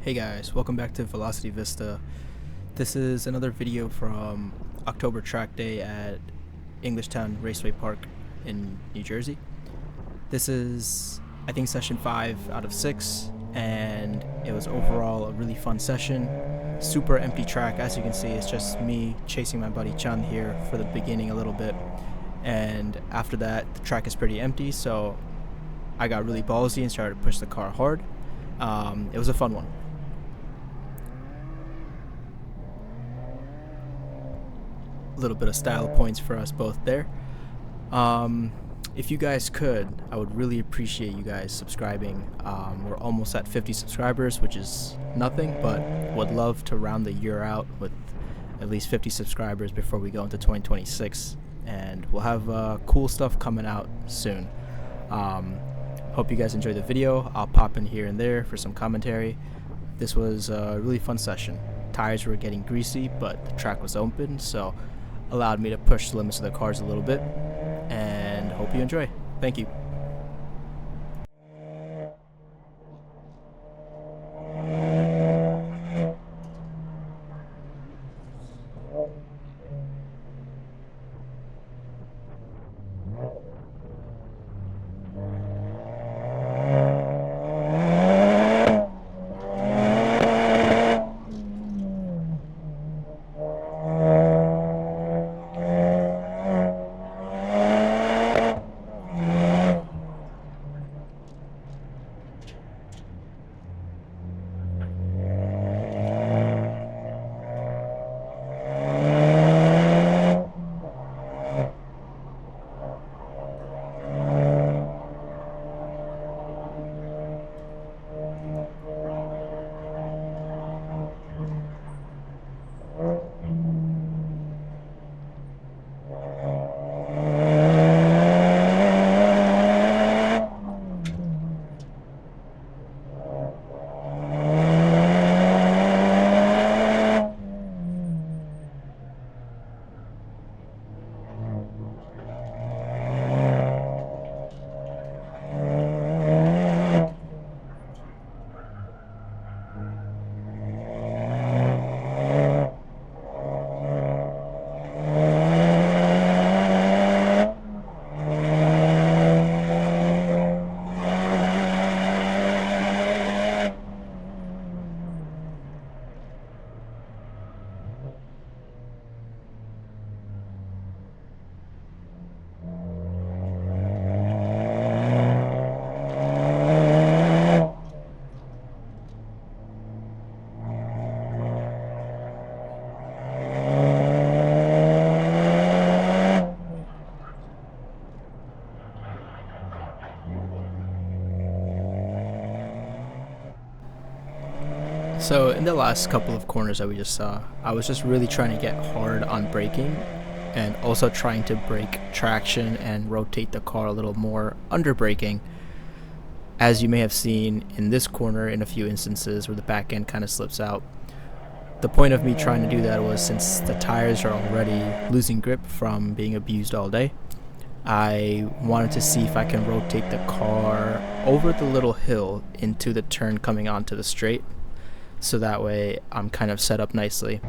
Hey guys, welcome back to Velocity Vista. This is another video from October track day at Englishtown Raceway Park in New Jersey. This is, I think, session 5 out of 6, and it was overall a really fun session. Super empty track, as you can see. It's just me chasing my buddy Chan here for the beginning a little bit, and after that the track is pretty empty, so I got really ballsy and started to push the car hard. It was a fun one. A little bit of style points for us both there. If you guys could, I would really appreciate you guys subscribing. We're almost at 50 subscribers, which is nothing, but would love to round the year out with at least 50 subscribers before we go into 2026, and we'll have cool stuff coming out soon. Hope you guys enjoyed the video. I'll pop in here and there for some commentary. This was a really fun session. Tires were getting greasy, but the track was open, so allowed me to push the limits of the cars a little bit, and hope you enjoy. Thank you. So in the last couple of corners that we just saw, I was just really trying to get hard on braking, and also trying to break traction and rotate the car a little more under braking. As you may have seen in this corner in a few instances where the back end kind of slips out. The point of me trying to do that was, since the tires are already losing grip from being abused all day, I wanted to see if I can rotate the car over the little hill into the turn coming onto the straight, so that way I'm kind of set up nicely.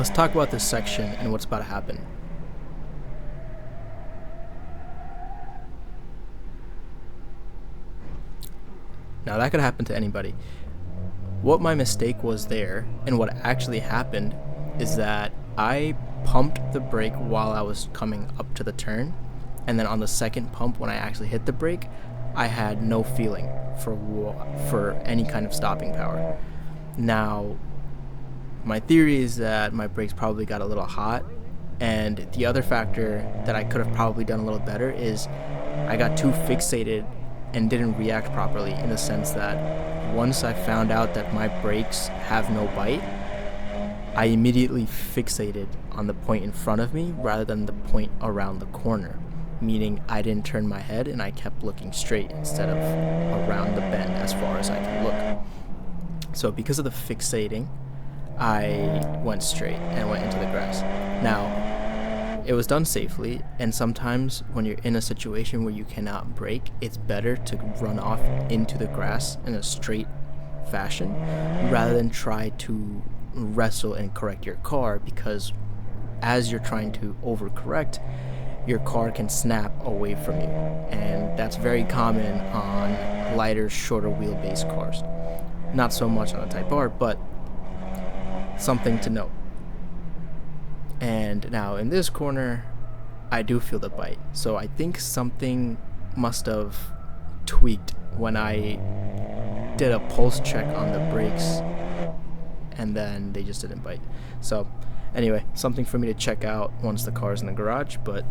let's talk about this section and what's about to happen. Now that could happen to anybody. What my mistake was there, and what actually happened, is that I pumped the brake while I was coming up to the turn, and then on the second pump when I actually hit the brake, I had no feeling for any kind of stopping power. Now, my theory is that my brakes probably got a little hot, and the other factor that I could have probably done a little better is I got too fixated and didn't react properly, in the sense that once I found out that my brakes have no bite, I immediately fixated on the point in front of me rather than the point around the corner, meaning I didn't turn my head and I kept looking straight instead of around the bend as far as I can look. So because of the fixating, I went straight and went into the grass. Now, it was done safely, and sometimes when you're in a situation where you cannot brake, it's better to run off into the grass in a straight fashion rather than try to wrestle and correct your car, because as you're trying to overcorrect, your car can snap away from you, and that's very common on lighter, shorter wheelbase cars. Not so much on a Type R, but something to note. And now in this corner, I do feel the bite. So I think something must have tweaked when I did a pulse check on the brakes, and then they just didn't bite. So anyway, something for me to check out once the car's in the garage, but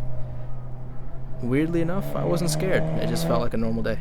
weirdly enough, I wasn't scared. It just felt like a normal day.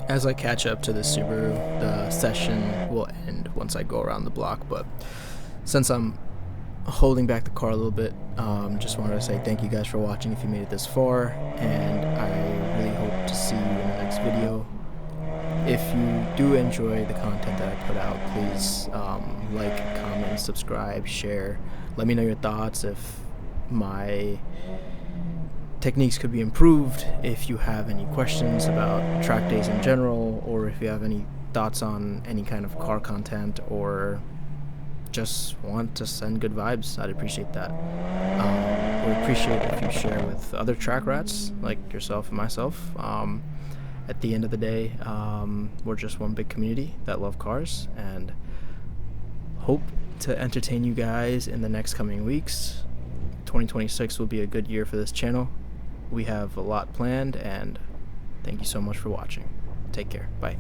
As I catch up to the Subaru, the session will end once I go around the block, but since I'm holding back the car a little bit, just wanted to say thank you guys for watching if you made it this far, and I really hope to see you in the next video. If you do enjoy the content that I put out, please like, comment, subscribe, share. Let me know your thoughts, if my techniques could be improved, if you have any questions about track days in general, or if you have any thoughts on any kind of car content, or just want to send good vibes, I'd appreciate that. Would appreciate it if you share with other track rats like yourself and myself. At the end of the day, we're just one big community that love cars, and hope to entertain you guys in the next coming weeks. 2026 will be a good year for this channel. We have a lot planned, and thank you so much for watching. Take care. Bye.